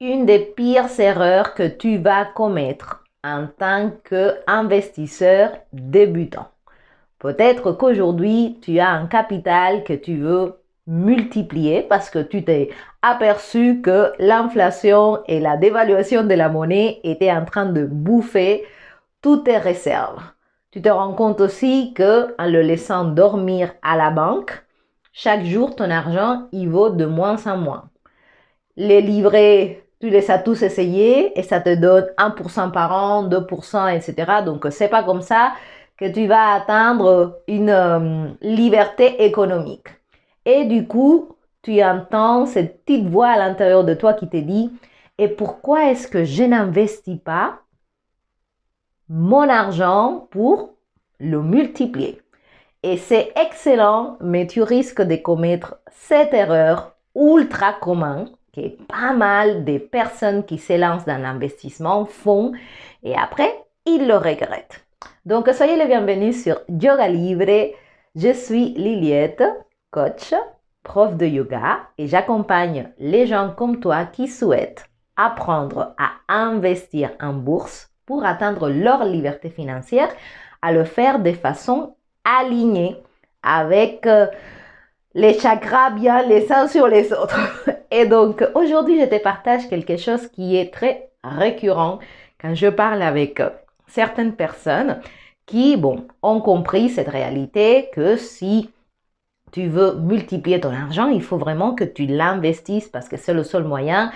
une des pires erreurs que tu vas commettre en tant qu'investisseur débutant. Peut-être qu'aujourd'hui, tu as un capital que tu veux multiplier parce que tu t'es aperçu que l'inflation et la dévaluation de la monnaie étaient en train de bouffer toutes tes réserves. Tu te rends compte aussi que en le laissant dormir à la banque, chaque jour, ton argent, il vaut de moins en moins. Les livrets, tu les as tous essayés et ça te donne 1% par an, 2%, etc. Donc, c'est pas comme ça que tu vas atteindre une liberté économique. Et du coup, tu entends cette petite voix à l'intérieur de toi qui te dit, et pourquoi est-ce que je n'investis pas mon argent pour le multiplier? Et c'est excellent, mais tu risques de commettre cette erreur ultra commune que pas mal de personnes qui s'élancent dans l'investissement font et après, ils le regrettent. Donc, soyez les bienvenus sur Yoga Libre. Je suis Liliette, coach, prof de yoga et j'accompagne les gens comme toi qui souhaitent apprendre à investir en bourse pour atteindre leur liberté financière, à le faire de façon alignée avec les chakras bien les uns sur les autres. Et donc, aujourd'hui, je te partage quelque chose qui est très récurrent quand je parle avec certaines personnes qui, bon, ont compris cette réalité que si tu veux multiplier ton argent, il faut vraiment que tu l'investisses parce que c'est le seul moyen.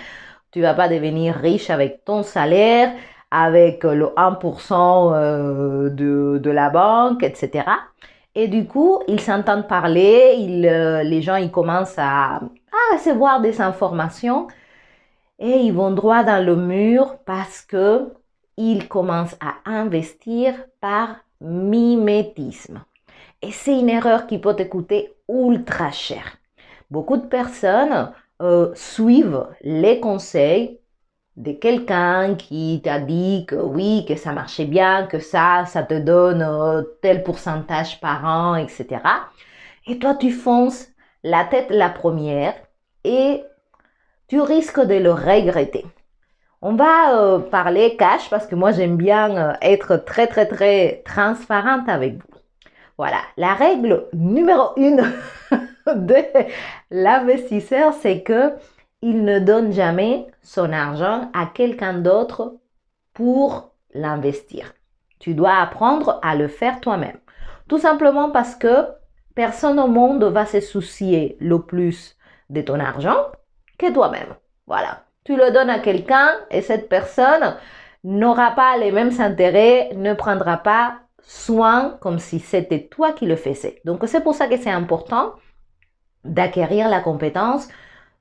Tu ne vas pas devenir riche avec ton salaire, avec le 1% de la banque, etc. Et du coup, ils s'entendent parler, les gens ils commencent à recevoir des informations et ils vont droit dans le mur parce que ils commencent à investir par mimétisme. Et c'est une erreur qui peut te coûter ultra cher. Beaucoup de personnes suivent les conseils de quelqu'un qui t'a dit que oui, que ça marchait bien, que ça te donne tel pourcentage par an, etc. Et toi, tu fonces la tête la première et tu risques de le regretter. On va parler cash parce que moi, j'aime bien être très, très, très transparente avec vous. Voilà, la règle numéro 1 de l'investisseur, c'est que il ne donne jamais son argent à quelqu'un d'autre pour l'investir. Tu dois apprendre à le faire toi-même. Tout simplement parce que personne au monde va se soucier le plus de ton argent que toi-même. Voilà. Tu le donnes à quelqu'un et cette personne n'aura pas les mêmes intérêts, ne prendra pas soin comme si c'était toi qui le faisais. Donc c'est pour ça que c'est important d'acquérir la compétence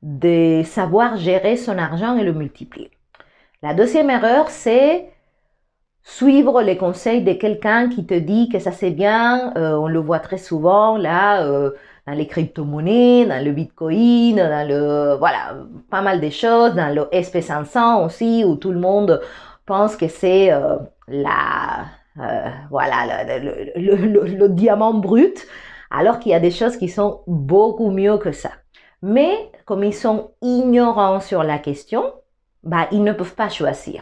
de savoir gérer son argent et le multiplier. La deuxième erreur, c'est suivre les conseils de quelqu'un qui te dit que ça c'est bien, on le voit très souvent là, dans les crypto-monnaies, dans le bitcoin, dans le, voilà, pas mal de choses, dans le SP500 aussi, où tout le monde pense que c'est voilà, le diamant brut, alors qu'il y a des choses qui sont beaucoup mieux que ça. Mais comme ils sont ignorants sur la question, bah, ils ne peuvent pas choisir.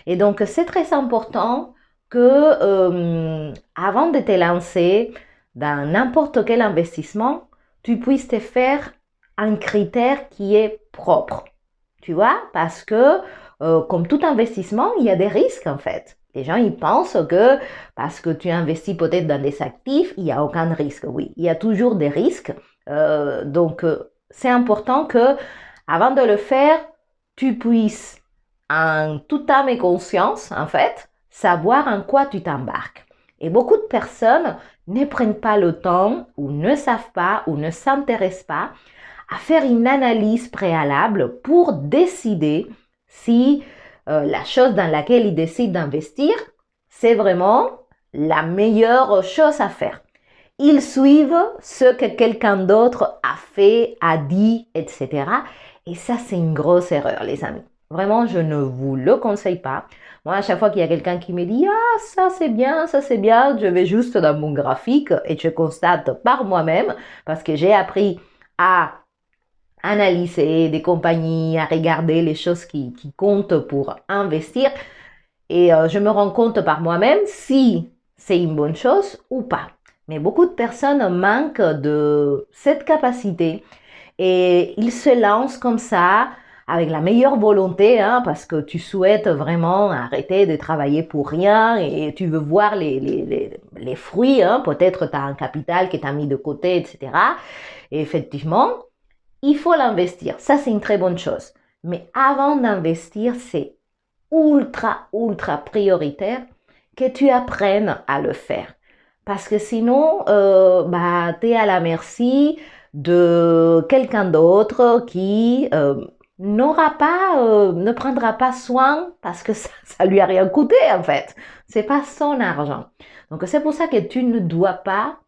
Et donc, c'est très important que avant de te lancer dans n'importe quel investissement, tu puisses te faire un critère qui est propre. Tu vois, parce que comme tout investissement, il y a des risques en fait. Les gens, ils pensent que parce que tu investis peut-être dans des actifs, il n'y a aucun risque. Oui, il y a toujours des risques. Donc, c'est important que avant de le faire, tu puisses en toute âme et conscience, en fait, savoir en quoi tu t'embarques. Et beaucoup de personnes ne prennent pas le temps ou ne savent pas ou ne s'intéressent pas à faire une analyse préalable pour décider si la chose dans laquelle ils décident d'investir, c'est vraiment la meilleure chose à faire. Ils suivent ce que quelqu'un d'autre a fait, a dit, etc. Et ça, c'est une grosse erreur, les amis. Vraiment, je ne vous le conseille pas. Moi, à chaque fois qu'il y a quelqu'un qui me dit « Ah, ça c'est bien, je vais juste dans mon graphique et je constate par moi-même parce que j'ai appris à analyser des compagnies, à regarder les choses qui comptent pour investir. Et je me rends compte par moi-même si c'est une bonne chose ou pas. Mais beaucoup de personnes manquent de cette capacité et ils se lancent comme ça avec la meilleure volonté, hein, parce que tu souhaites vraiment arrêter de travailler pour rien et tu veux voir les fruits, hein, peut-être tu as un capital que tu as mis de côté, etc. Et effectivement, il faut l'investir. Ça, c'est une très bonne chose. Mais avant d'investir, c'est ultra prioritaire que tu apprennes à le faire. Parce que sinon, tu es à la merci de quelqu'un d'autre qui ne prendra pas soin parce que ça lui a rien coûté en fait. C'est pas son argent. Donc c'est pour ça que tu ne dois pas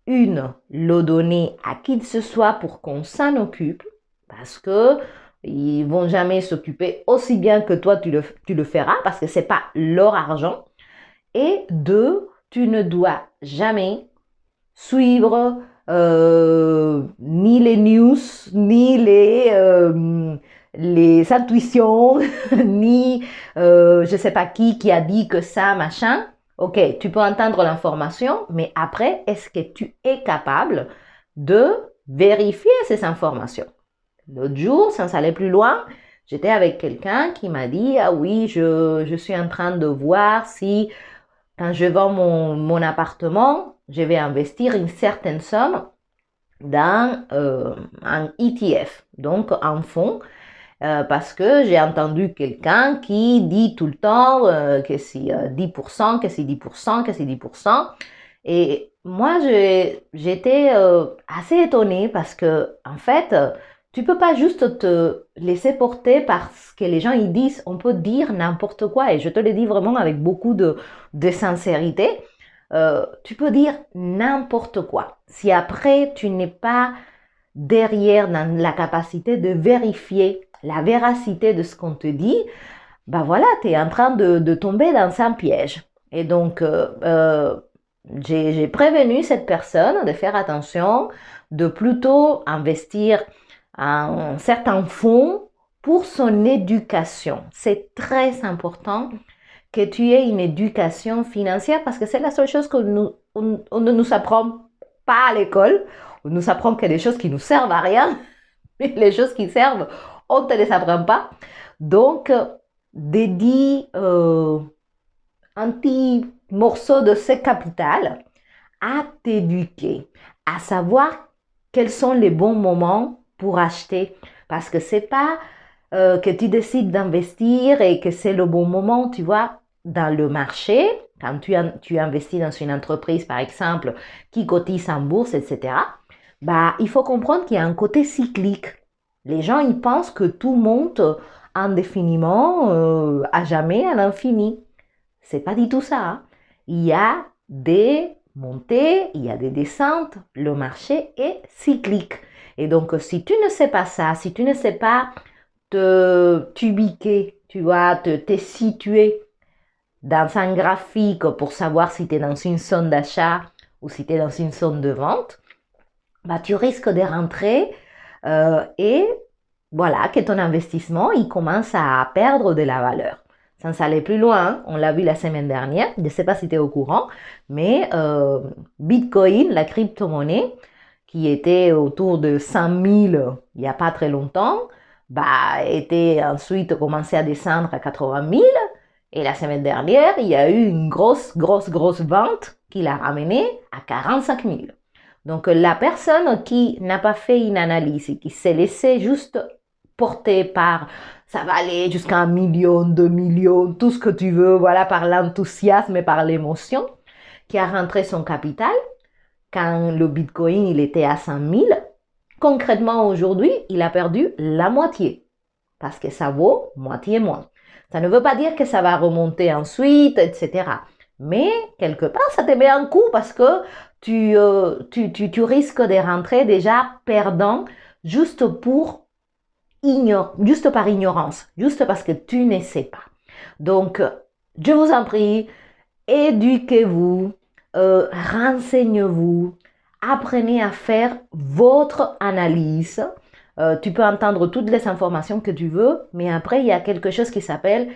le donner à qui que ce soit pour qu'on s'en occupe parce que ils vont jamais s'occuper aussi bien que toi tu le feras parce que c'est pas leur argent. Et deux, tu ne dois jamais suivre ni les news, ni les intuitions, ni je sais pas qui a dit que ça, machin. Ok, tu peux entendre l'information, mais après, est-ce que tu es capable de vérifier ces informations? L'autre jour, sans aller plus loin, j'étais avec quelqu'un qui m'a dit, ah oui, je suis en train de voir si quand je vends mon appartement, je vais investir une certaine somme dans un ETF, donc un fonds, parce que j'ai entendu quelqu'un qui dit tout le temps que c'est 10%, que c'est 10%, que c'est 10%. Et moi, j'étais assez étonnée parce que, en fait, tu peux pas juste te laisser porter par ce que les gens ils disent. On peut dire n'importe quoi et je te le dis vraiment avec beaucoup de sincérité. Tu peux dire n'importe quoi. Si après, tu n'es pas derrière dans la capacité de vérifier la véracité de ce qu'on te dit, bah voilà, tu es en train de tomber dans un piège. Et donc, j'ai prévenu cette personne de faire attention, de plutôt investir un certain fonds pour son éducation. C'est très important que tu aies une éducation financière parce que c'est la seule chose on ne nous apprend pas à l'école. On nous apprend que des choses qui nous servent à rien, mais les choses qui servent, on ne te les apprend pas. Donc, dédie un petit morceau de ce capital à t'éduquer, à savoir quels sont les bons moments pour acheter. Parce que c'est pas que tu décides d'investir et que c'est le bon moment, tu vois, dans le marché, quand tu investis dans une entreprise, par exemple, qui cotise en bourse, etc., bah, il faut comprendre qu'il y a un côté cyclique. Les gens, ils pensent que tout monte indéfiniment, à jamais, à l'infini. C'est pas du tout ça, hein. Il y a des montées, il y a des descentes. Le marché est cyclique. Et donc, si tu ne sais pas ça, si tu ne sais pas t'ubiquer, tu vois, te situer dans un graphique pour savoir si tu es dans une zone d'achat ou si tu es dans une zone de vente, bah, tu risques de rentrer et voilà, que ton investissement, il commence à perdre de la valeur. Sans aller plus loin, on l'a vu la semaine dernière, je ne sais pas si tu es au courant, mais Bitcoin, la crypto-monnaie, qui était autour de 100 000 il n'y a pas très longtemps, bah, était ensuite commencé à descendre à 80 000. Et la semaine dernière, il y a eu une grosse vente qui l'a ramené à 45 000. Donc, la personne qui n'a pas fait une analyse et qui s'est laissée juste porter par ça va aller jusqu'à 1 million, 2 millions, tout ce que tu veux, voilà, par l'enthousiasme et par l'émotion, qui a rentré son capital quand le Bitcoin il était à 100 000. Concrètement, aujourd'hui, il a perdu la moitié parce que ça vaut moitié moins. Ça ne veut pas dire que ça va remonter ensuite, etc. Mais quelque part, ça te met un coup parce que tu risques de rentrer déjà perdant juste juste par ignorance, juste parce que tu ne sais pas. Donc, je vous en prie, éduquez-vous, renseignez-vous, apprenez à faire votre analyse, Tu peux entendre toutes les informations que tu veux, mais après, il y a quelque chose qui s'appelle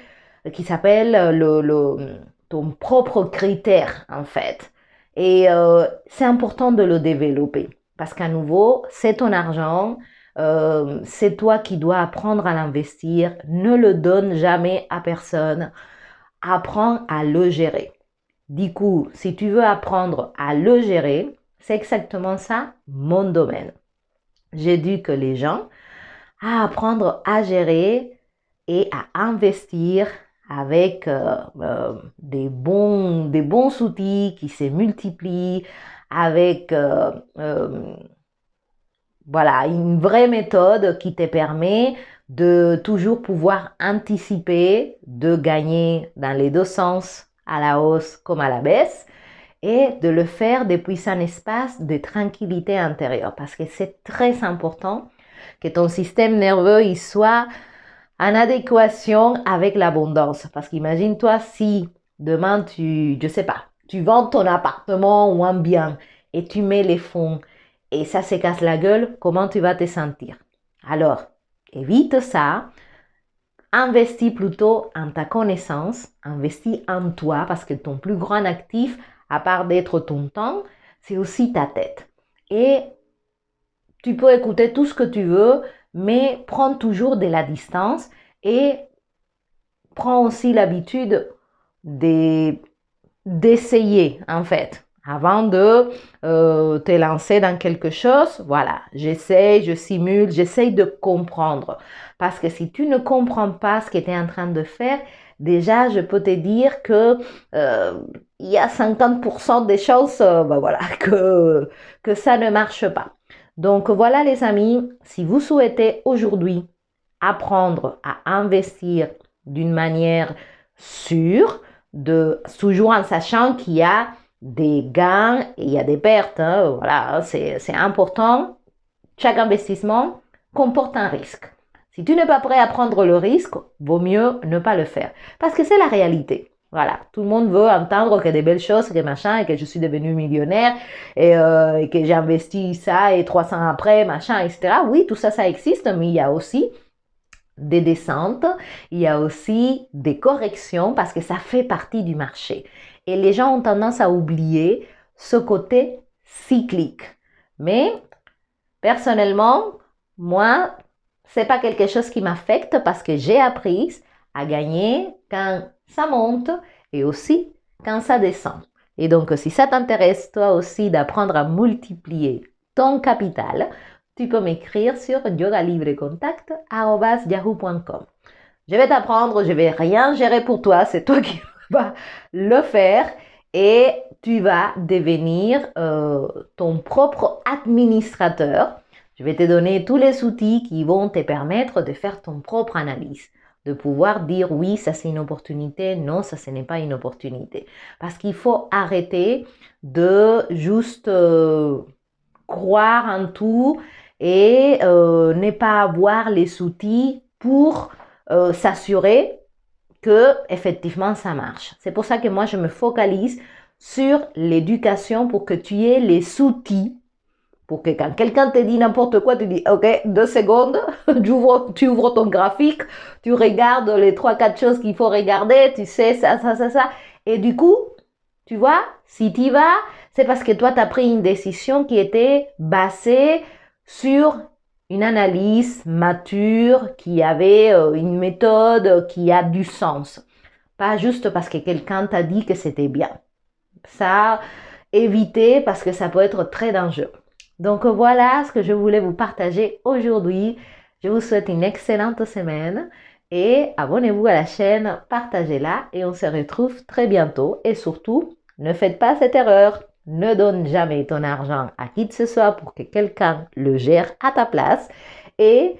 ton propre critère, en fait. Et c'est important de le développer parce qu'à nouveau, c'est ton argent, c'est toi qui dois apprendre à l'investir. Ne le donne jamais à personne. Apprends à le gérer. Du coup, si tu veux apprendre à le gérer, c'est exactement ça mon domaine. J'éduque les gens à apprendre à gérer et à investir avec des bons outils qui se multiplient, avec voilà, une vraie méthode qui te permet de toujours pouvoir anticiper, de gagner dans les deux sens, à la hausse comme à la baisse, et de le faire depuis un espace de tranquillité intérieure. Parce que c'est très important que ton système nerveux il soit en adéquation avec l'abondance. Parce qu'imagine-toi si demain je sais pas, tu vends ton appartement ou un bien et tu mets les fonds et ça se casse la gueule, comment tu vas te sentir? Alors, évite ça. Investis plutôt en ta connaissance, investis en toi parce que ton plus grand actif, à part d'être ton temps, c'est aussi ta tête. Et tu peux écouter tout ce que tu veux, mais prends toujours de la distance et prends aussi l'habitude d'essayer en fait. Avant de te lancer dans quelque chose, voilà, j'essaye, je simule, j'essaye de comprendre. Parce que si tu ne comprends pas ce que tu es en train de faire, déjà, je peux te dire que il y a 50% des chances voilà, que ça ne marche pas. Donc voilà les amis, si vous souhaitez aujourd'hui apprendre à investir d'une manière sûre, toujours en sachant qu'il y a des gains et il y a des pertes. Hein, voilà, c'est important. Chaque investissement comporte un risque. Si tu n'es pas prêt à prendre le risque, vaut mieux ne pas le faire. Parce que c'est la réalité. Voilà, tout le monde veut entendre que des belles choses, que machin, et que je suis devenue millionnaire, et que j'ai investi ça, et 300 après, machin, etc. Oui, tout ça, ça existe, mais il y a aussi des descentes, il y a aussi des corrections parce que ça fait partie du marché. Et les gens ont tendance à oublier ce côté cyclique. Mais personnellement, moi, c'est pas quelque chose qui m'affecte parce que j'ai appris à gagner quand ça monte et aussi quand ça descend. Et donc, si ça t'intéresse toi aussi d'apprendre à multiplier ton capital, tu peux m'écrire sur yogalibrecontact@yahoo.com. Je vais t'apprendre, je vais rien gérer pour toi, c'est toi qui vas le faire et tu vas devenir ton propre administrateur. Je vais te donner tous les outils qui vont te permettre de faire ton propre analyse, de pouvoir dire oui, ça c'est une opportunité, non, ça ce n'est pas une opportunité. Parce qu'il faut arrêter de juste croire en tout et ne pas avoir les outils pour s'assurer que effectivement ça marche. C'est pour ça que moi je me focalise sur l'éducation pour que tu aies les outils pour que quand quelqu'un te dit n'importe quoi, tu dis ok, 2 secondes, tu ouvres ton graphique, tu regardes les 3-4 choses qu'il faut regarder, tu sais ça, ça, ça, ça. Et du coup, tu vois, si tu y vas, c'est parce que toi, tu as pris une décision qui était basée sur une analyse mature, qui avait une méthode qui a du sens. Pas juste parce que quelqu'un t'a dit que c'était bien. Ça, évitez parce que ça peut être très dangereux. Donc voilà ce que je voulais vous partager aujourd'hui. Je vous souhaite une excellente semaine et abonnez-vous à la chaîne, partagez-la et on se retrouve très bientôt. Et surtout, ne faites pas cette erreur. Ne donne jamais ton argent à qui que ce soit pour que quelqu'un le gère à ta place et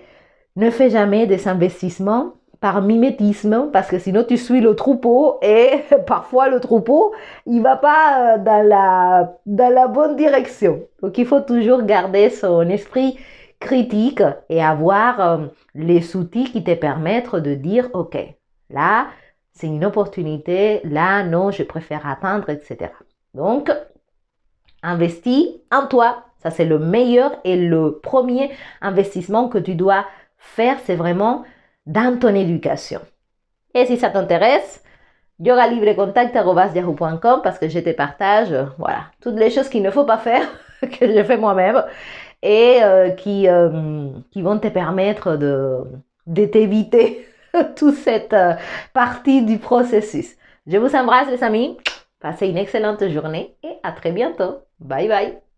ne fais jamais des investissements par mimétisme parce que sinon tu suis le troupeau et parfois le troupeau il va pas dans la bonne direction. Donc il faut toujours garder son esprit critique et avoir les outils qui te permettent de dire ok, là c'est une opportunité, là non je préfère attendre, etc. Donc investis en toi. Ça, c'est le meilleur et le premier investissement que tu dois faire, c'est vraiment dans ton éducation. Et si ça t'intéresse, yogalibrecontact@yahoo.com parce que je te partage, voilà, toutes les choses qu'il ne faut pas faire, que je fais moi-même et qui vont te permettre de t'éviter toute cette partie du processus. Je vous embrasse les amis, passez une excellente journée et à très bientôt. Bye bye.